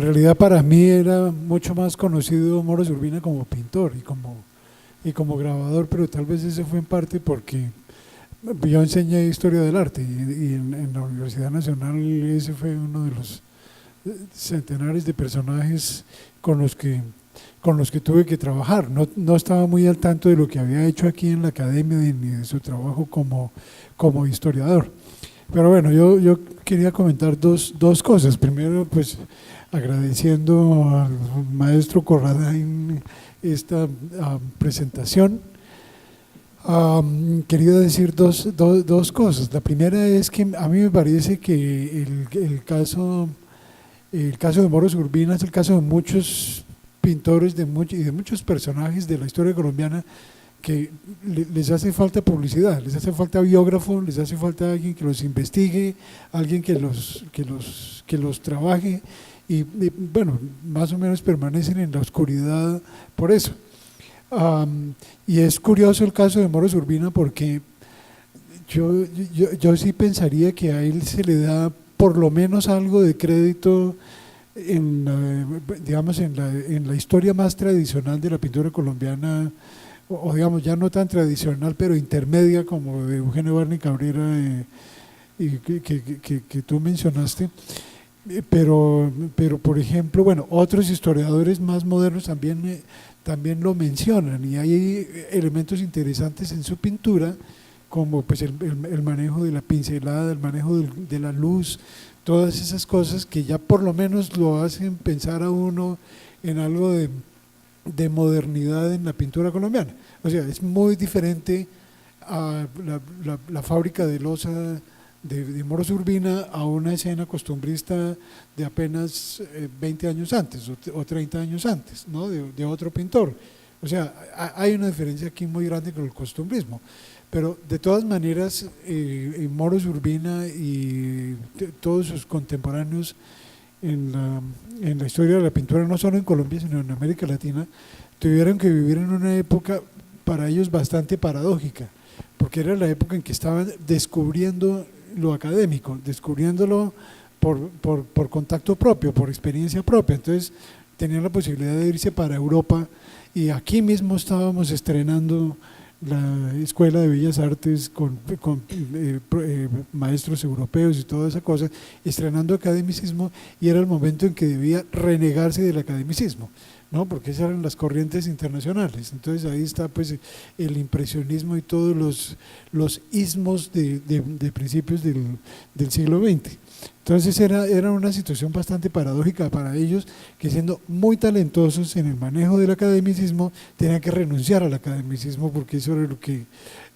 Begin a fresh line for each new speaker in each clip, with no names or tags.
En realidad para mí era mucho más conocido Moros Urbina como pintor y como grabador, pero tal vez eso fue en parte porque yo enseñé historia del arte y en la Universidad Nacional ese fue uno de los centenares de personajes con los que, con los que tuve que trabajar. No estaba muy al tanto de lo que había hecho aquí en la academia ni de su trabajo como historiador. Pero bueno, yo quería comentar dos cosas. Primero, pues agradeciendo al maestro Corradain esta presentación. Quería decir dos cosas. La primera es que a mí me parece que el caso de Moros Urbina es el caso de muchos pintores y de muchos personajes de la historia colombiana que les hace falta publicidad, les hace falta biógrafo, les hace falta alguien que los investigue, alguien que los trabaje y bueno, más o menos permanecen en la oscuridad por eso. Y es curioso el caso de Moros Urbina porque yo sí pensaría que a él se le da por lo menos algo de crédito digamos, en la historia más tradicional de la pintura colombiana, o digamos ya no tan tradicional, pero intermedia como de Eugenio Barney Cabrera y que tú mencionaste. Pero por ejemplo, bueno, otros historiadores más modernos también lo mencionan y hay elementos interesantes en su pintura, como pues el manejo de la pincelada, el manejo de la luz, todas esas cosas que ya por lo menos lo hacen pensar a uno en algo de modernidad en la pintura colombiana. O sea, es muy diferente a la fábrica de loza de Moros Urbina a una escena costumbrista de apenas 20 años antes o 30 años antes, ¿no? de otro pintor. O sea, hay una diferencia aquí muy grande con el costumbrismo. Pero de todas maneras, Moros Urbina y todos sus contemporáneos en la historia de la pintura, no solo en Colombia, sino en América Latina, tuvieron que vivir en una época para ellos bastante paradójica, porque era la época en que estaban descubriendo lo académico, descubriéndolo por contacto propio, por experiencia propia. Entonces tenían la posibilidad de irse para Europa y aquí mismo estábamos estrenando la Escuela de Bellas Artes con maestros europeos y toda esa cosa, estrenando academicismo, y era el momento en que debía renegarse del academicismo, ¿no? Porque esas eran las corrientes internacionales. Entonces ahí está pues el impresionismo y todos los ismos de principios del siglo XX. Entonces era una situación bastante paradójica para ellos, que siendo muy talentosos en el manejo del academicismo, tenían que renunciar al academicismo porque eso era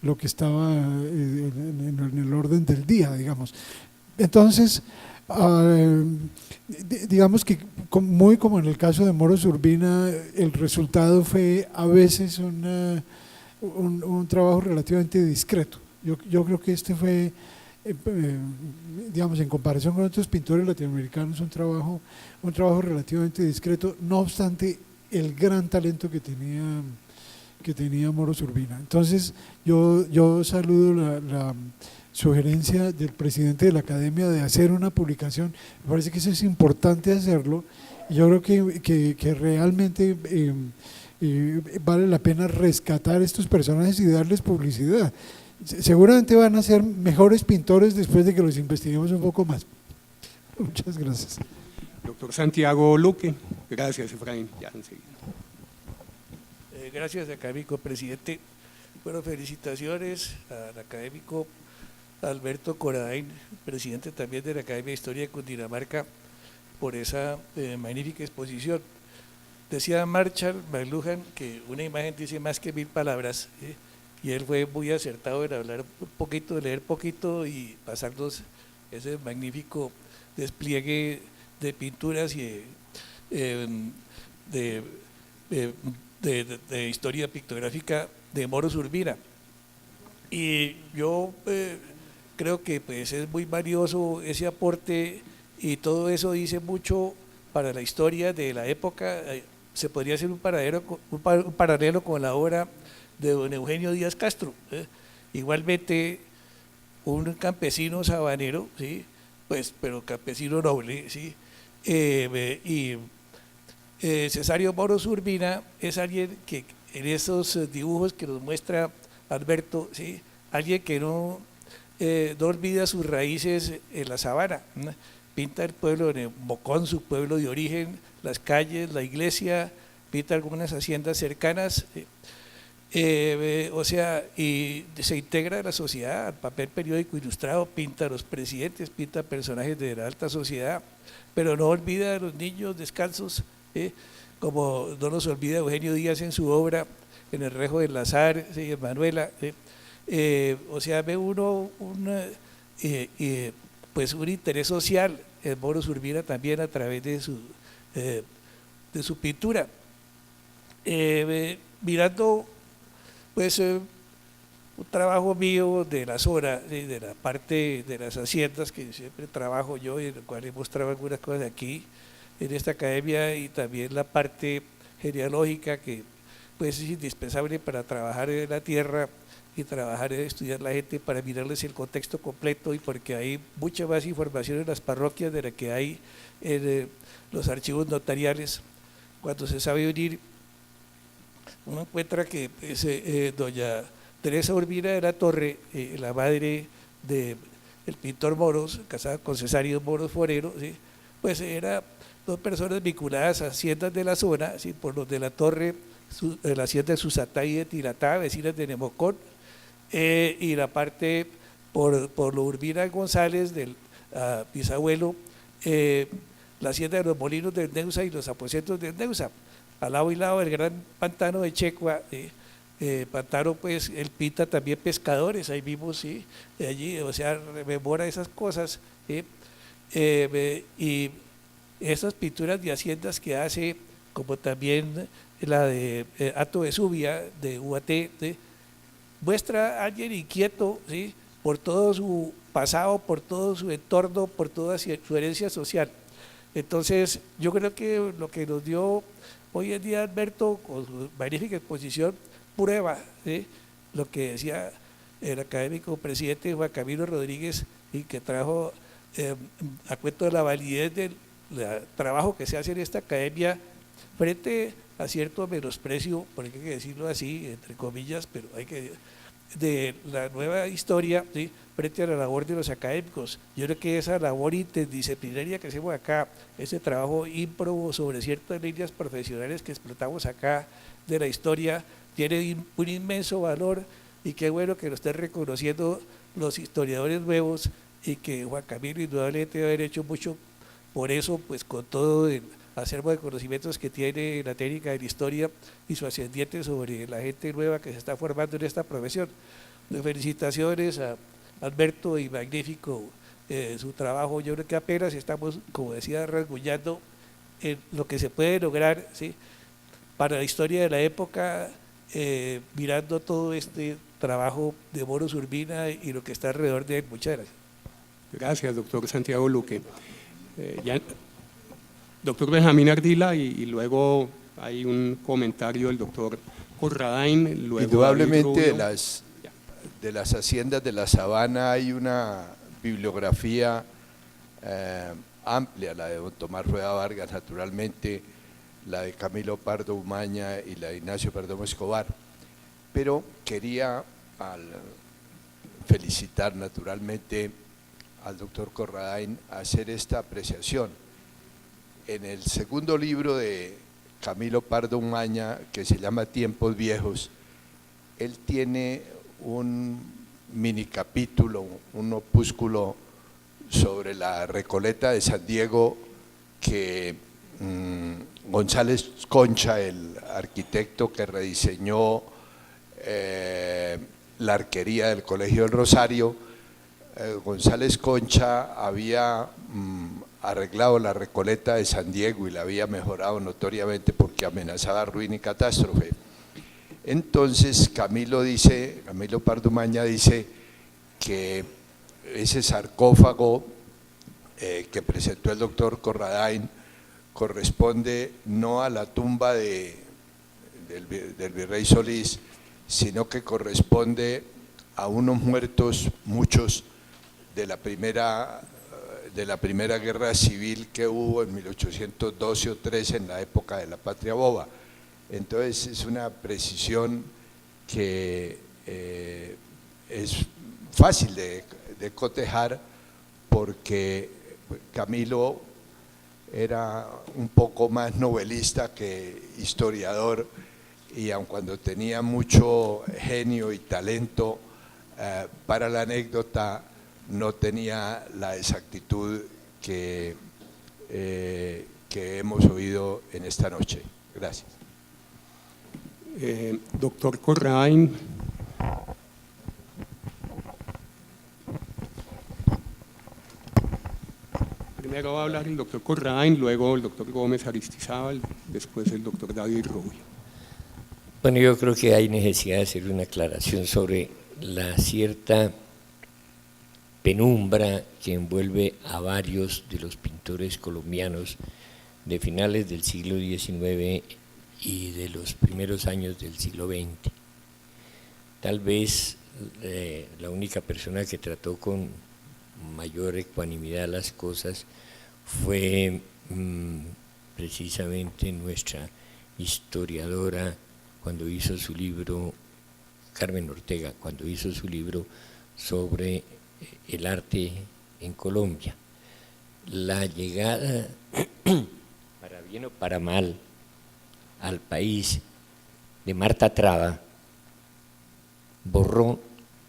lo que estaba en el orden del día, digamos. Entonces, digamos que muy como en el caso de Moros Urbina, el resultado fue a veces un trabajo relativamente discreto. Yo creo que este fue, digamos, en comparación con otros pintores latinoamericanos, un trabajo relativamente discreto, no obstante el gran talento que tenía Moros Urbina. Entonces yo saludo la sugerencia del presidente de la academia de hacer una publicación. Me parece que eso es importante hacerlo, y yo creo que realmente vale la pena rescatar estos personajes y darles publicidad. Seguramente van a ser mejores pintores después de que los investiguemos un poco más. Muchas gracias.
Doctor Santiago Luque. Gracias, Efraín. Ya enseguida.
Gracias, académico presidente. Bueno, felicitaciones al académico Alberto Corradain, presidente también de la Academia de Historia de Cundinamarca, por esa magnífica exposición. Decía Marshall McLuhan que una imagen dice más que 1000 palabras, y él fue muy acertado en hablar un poquito, leer poquito y pasarnos ese magnífico despliegue de pinturas y de historia pictográfica de Moros Urbina. Y yo creo que pues es muy valioso ese aporte, y todo eso dice mucho para la historia de la época. Se podría hacer un paralelo con la obra de don Eugenio Díaz Castro, igualmente un campesino sabanero, ¿sí? Pues, pero campesino noble, ¿sí? y Cesario Moros Urbina es alguien que en esos dibujos que nos muestra Alberto, ¿sí? Alguien que no olvida sus raíces en la sabana, ¿no? Pinta el pueblo de Mocón, su pueblo de origen, las calles, la iglesia, pinta algunas haciendas cercanas, o sea, y se integra a la sociedad, al papel periódico ilustrado, pinta a los presidentes, pinta personajes de la alta sociedad, pero no olvida a los niños descalzos, como no nos olvida Eugenio Díaz en su obra, en el Rejo del Lazar, ¿sí? Manuela, o sea, ve uno pues un interés social en Moros Urbina también a través de su pintura. Mirando pues un trabajo mío de la zona, de la parte de las haciendas que siempre trabajo yo y en el cual he mostrado algunas cosas aquí en esta academia, y también la parte genealógica que pues es indispensable para trabajar en la tierra y trabajar en estudiar la gente para mirarles el contexto completo, y porque hay mucha más información en las parroquias de la que hay en los archivos notariales. Cuando se sabe unir, uno encuentra que doña Teresa Urbina de la Torre, la madre del pintor Moros, casada con Cesario Moros Forero, ¿sí? Pues era dos personas vinculadas a haciendas de la zona, ¿sí? Por los de la Torre, la hacienda de Susatá y de Tiratá, vecinas de Nemocón, y la parte por lo Urbina González, del bisabuelo, la hacienda de los molinos de Neusa y los aposentos de Neusa, al lado y lado del gran pantano de Checua, pantano, pues él pinta también pescadores, ahí vimos, ¿sí? Allí, o sea, rememora esas cosas, y esas pinturas de haciendas que hace, como también la de Hato de Zubia, de UAT, ¿sí? Muestra a alguien inquieto, ¿sí? Por todo su pasado, por todo su entorno, por toda su herencia social. Entonces, yo creo que lo que nos dio hoy en día Alberto, con su magnífica exposición, prueba, ¿sí? Lo que decía el académico presidente Juan Camilo Rodríguez, y que trajo a cuento de la validez del trabajo que se hace en esta academia frente a cierto menosprecio, por hay que decirlo así, entre comillas, pero hay que, de la nueva historia, ¿sí? Frente a la labor de los académicos. Yo creo que esa labor interdisciplinaria que hacemos acá, ese trabajo ímprobo sobre ciertas líneas profesionales que explotamos acá de la historia, tiene un inmenso valor, y qué bueno que lo estén reconociendo los historiadores nuevos, y que Juan Camilo indudablemente debe haber hecho mucho por eso, pues con todo el acervo de conocimientos que tiene la técnica de la historia y su ascendiente sobre la gente nueva que se está formando en esta profesión. Felicitaciones a Alberto, y magnífico su trabajo. Yo creo que apenas estamos, como decía, rasguñando en lo que se puede lograr, ¿sí? Para la historia de la época, mirando todo este trabajo de Moros Urbina y lo que está alrededor de él. Muchas gracias.
Gracias, doctor Santiago Luque. Doctor Benjamín Ardila, y luego hay un comentario del doctor Corradain. Luego
indudablemente de las haciendas de la sabana hay una bibliografía amplia, la de don Tomás Rueda Vargas, naturalmente, la de Camilo Pardo Umaña y la de Ignacio Perdomo Escobar, pero quería felicitar naturalmente al doctor Corradain hacer esta apreciación. En el segundo libro de Camilo Pardo Umaña, que se llama Tiempos Viejos, él tiene un mini capítulo, un opúsculo sobre la Recoleta de San Diego que González Concha, el arquitecto que rediseñó la arquería del Colegio del Rosario, González Concha había arreglado la Recoleta de San Diego y la había mejorado notoriamente porque amenazaba ruina y catástrofe. Entonces Camilo Pardo Umaña dice que ese sarcófago que presentó el doctor Corradain corresponde no a la tumba del virrey Solís, sino que corresponde a unos muertos, muchos de la primera de la primera guerra civil que hubo en 1812 o 13 en la época de la Patria Boba. Entonces es una precisión que es fácil de cotejar, porque Camilo era un poco más novelista que historiador, y aun cuando tenía mucho genio y talento para la anécdota, no tenía la exactitud que hemos oído en esta noche. Gracias.
Doctor Corrain. Primero va a hablar el doctor Corrain, luego el doctor Gómez Aristizábal, después el doctor David Rubio.
Bueno, yo creo que hay necesidad de hacer una aclaración sobre la cierta penumbra que envuelve a varios de los pintores colombianos de finales del siglo XIX y de los primeros años del siglo XX. Tal vez la única persona que trató con mayor ecuanimidad las cosas fue precisamente nuestra historiadora, cuando hizo su libro, Carmen Ortega, cuando hizo su libro sobre el arte en Colombia. La llegada, para bien o para mal, al país de Marta Traba borró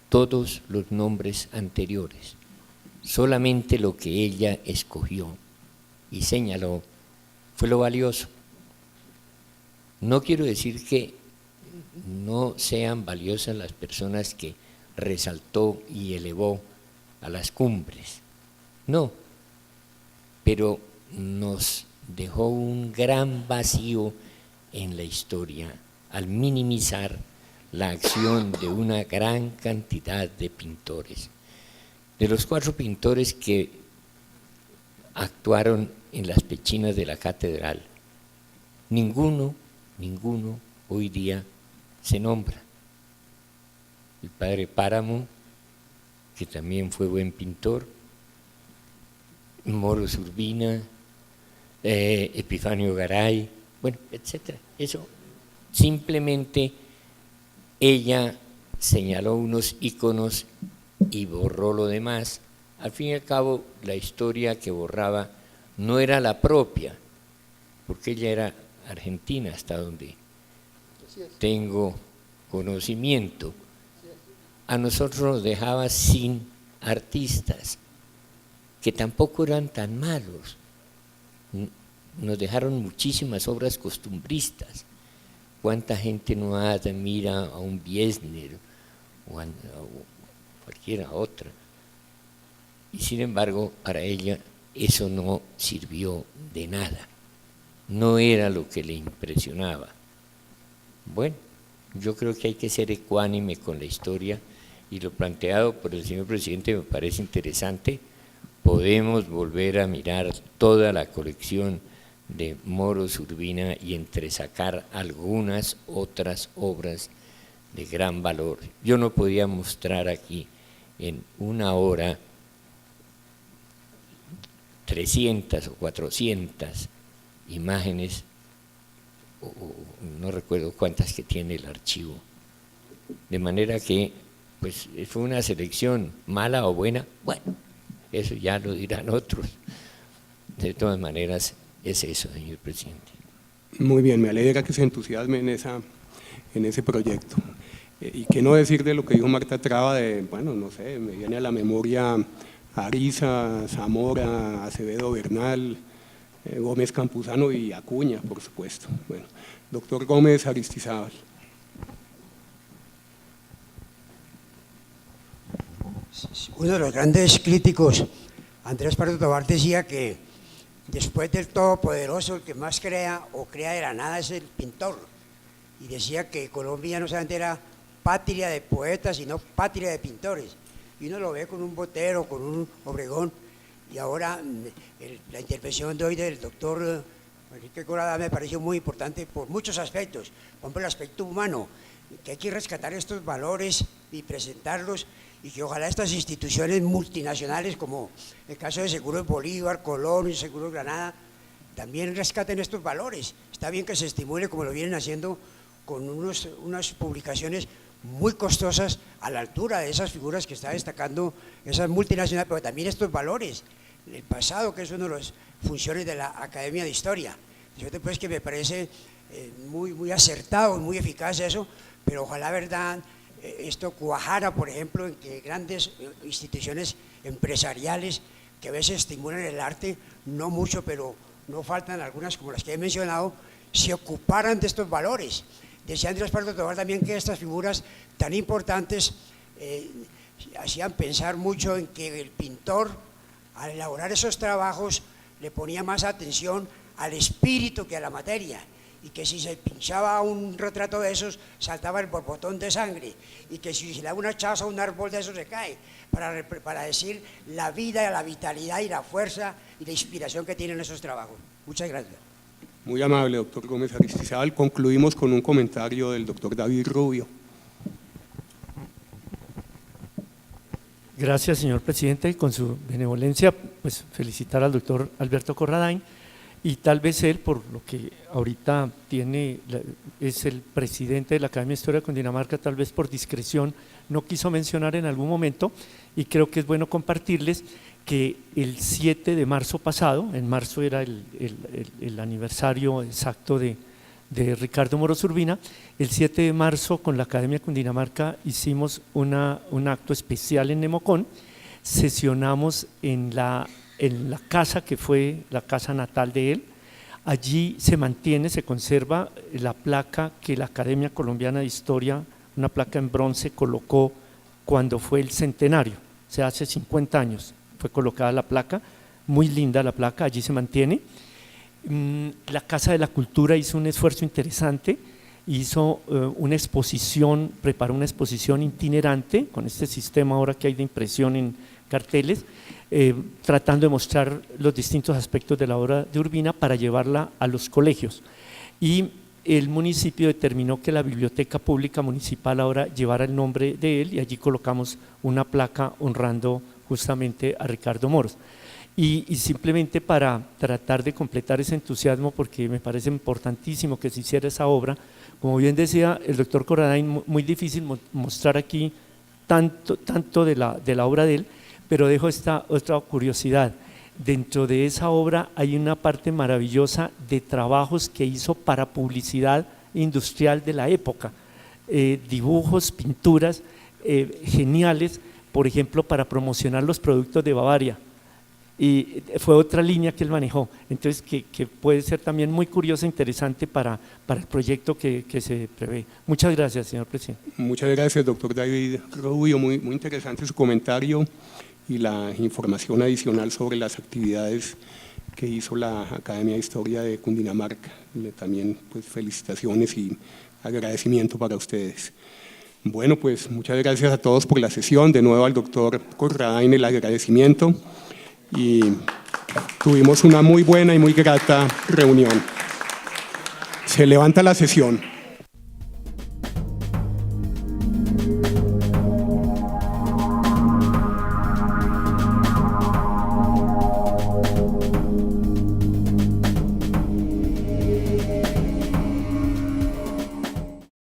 todos los nombres anteriores. Solamente lo que ella escogió y señaló fue lo valioso. No quiero decir que no sean valiosas las personas que resaltó y elevó a las cumbres, no, pero nos dejó un gran vacío en la historia al minimizar la acción de una gran cantidad de pintores. De los 4 pintores que actuaron en las pechinas de la catedral, ninguno hoy día se nombra. El padre Páramo, que también fue buen pintor, Moros Urbina, Epifanio Garay, bueno, etcétera. Eso simplemente ella señaló unos íconos y borró lo demás. Al fin y al cabo, la historia que borraba no era la propia, porque ella era argentina, hasta donde tengo conocimiento. A nosotros nos dejaba sin artistas, que tampoco eran tan malos. Nos dejaron muchísimas obras costumbristas. ¿Cuánta gente no admira a un Biesner o a cualquiera otra? Y sin embargo, para ella eso no sirvió de nada. No era lo que le impresionaba. Bueno, yo creo que hay que ser ecuánime con la historia, y lo planteado por el señor presidente me parece interesante. Podemos volver a mirar toda la colección de Moros Urbina y entresacar algunas otras obras de gran valor. Yo no podía mostrar aquí en una hora 300 o 400 imágenes, o no recuerdo cuántas que tiene el archivo, de manera que pues fue una selección mala o buena, bueno, eso ya lo dirán otros. De todas maneras es eso, señor presidente.
Muy bien, me alegra que se entusiasme en ese proyecto. Y qué no decir de lo que dijo Marta Traba, bueno, no sé, me viene a la memoria Ariza, Zamora, Acevedo Bernal, Gómez Campuzano y Acuña, por supuesto. Bueno, doctor Gómez Aristizábal.
Uno de los grandes críticos, Andrés Pardo Tobar, decía que después del Todopoderoso, el que más crea o crea de la nada es el pintor. Y decía que Colombia no solamente era patria de poetas, sino patria de pintores. Y uno lo ve con un Botero, con un Obregón. Y ahora la intervención de hoy del doctor Enrique Corada me pareció muy importante por muchos aspectos. Por ejemplo, el aspecto humano. que hay que rescatar estos valores y presentarlos, y que ojalá estas instituciones multinacionales como el caso de Seguros Bolívar, Colón y Seguros Granada también rescaten estos valores. Está bien que se estimule como lo vienen haciendo con unas publicaciones muy costosas a la altura de esas figuras que está destacando esas multinacionales, pero también estos valores, el pasado, que es una de las funciones de la Academia de Historia. Yo después que me parece muy acertado, muy eficaz eso, pero ojalá, verdad, esto cuajara, por ejemplo, en que grandes instituciones empresariales que a veces estimulan el arte, no mucho, pero no faltan algunas como las que he mencionado, se ocuparan de estos valores. Decía Andrés Pardo Tobar también que estas figuras tan importantes hacían pensar mucho en que el pintor, al elaborar esos trabajos, le ponía más atención al espíritu que a la materia, y que si se pinchaba un retrato de esos saltaba el borbotón de sangre, y que si se le da una chaza a un árbol de esos se cae, para decir la vida, la vitalidad y la fuerza y la inspiración que tienen esos trabajos. Muchas gracias.
Muy amable, doctor Gómez Aristizábal. Concluimos con un comentario del doctor David Rubio.
Gracias, señor presidente, y con su benevolencia, pues felicitar al doctor Alberto Corradain, y tal vez él, por lo que ahorita es el presidente de la Academia de Historia de Cundinamarca, tal vez por discreción no quiso mencionar en algún momento, y creo que es bueno compartirles que el 7 de marzo pasado, en marzo era el aniversario exacto de Ricardo Moros Urbina, el 7 de marzo con la Academia de Cundinamarca hicimos un acto especial en Nemocón, sesionamos en la casa que fue la casa natal de él. Allí se mantiene, se conserva la placa que la Academia Colombiana de Historia, una placa en bronce, colocó cuando fue el centenario, o sea, hace 50 años fue colocada la placa, muy linda la placa, allí se mantiene. La Casa de la Cultura hizo un esfuerzo interesante, hizo una exposición, preparó una exposición itinerante con este sistema ahora que hay de impresión en carteles, tratando de mostrar los distintos aspectos de la obra de Urbina para llevarla a los colegios. Y el municipio determinó que la biblioteca pública municipal ahora llevara el nombre de él, y allí colocamos una placa honrando justamente a Ricardo Moros. Y simplemente para tratar de completar ese entusiasmo, porque me parece importantísimo que se hiciera esa obra, como bien decía el doctor Corradain, muy difícil mostrar aquí tanto de la obra de él, pero dejo esta otra curiosidad. Dentro de esa obra hay una parte maravillosa de trabajos que hizo para publicidad industrial de la época, dibujos, pinturas geniales, por ejemplo, para promocionar los productos de Bavaria, y fue otra línea que él manejó, entonces que puede ser también muy curiosa e interesante para el proyecto que se prevé. Muchas gracias, señor presidente.
Muchas gracias, doctor David Rubio, muy interesante su comentario y la información adicional sobre las actividades que hizo la Academia de Historia de Cundinamarca. También pues felicitaciones y agradecimiento para ustedes. Bueno, pues muchas gracias a todos por la sesión, de nuevo al doctor Corradain el agradecimiento, y tuvimos una muy buena y muy grata reunión. Se levanta la sesión.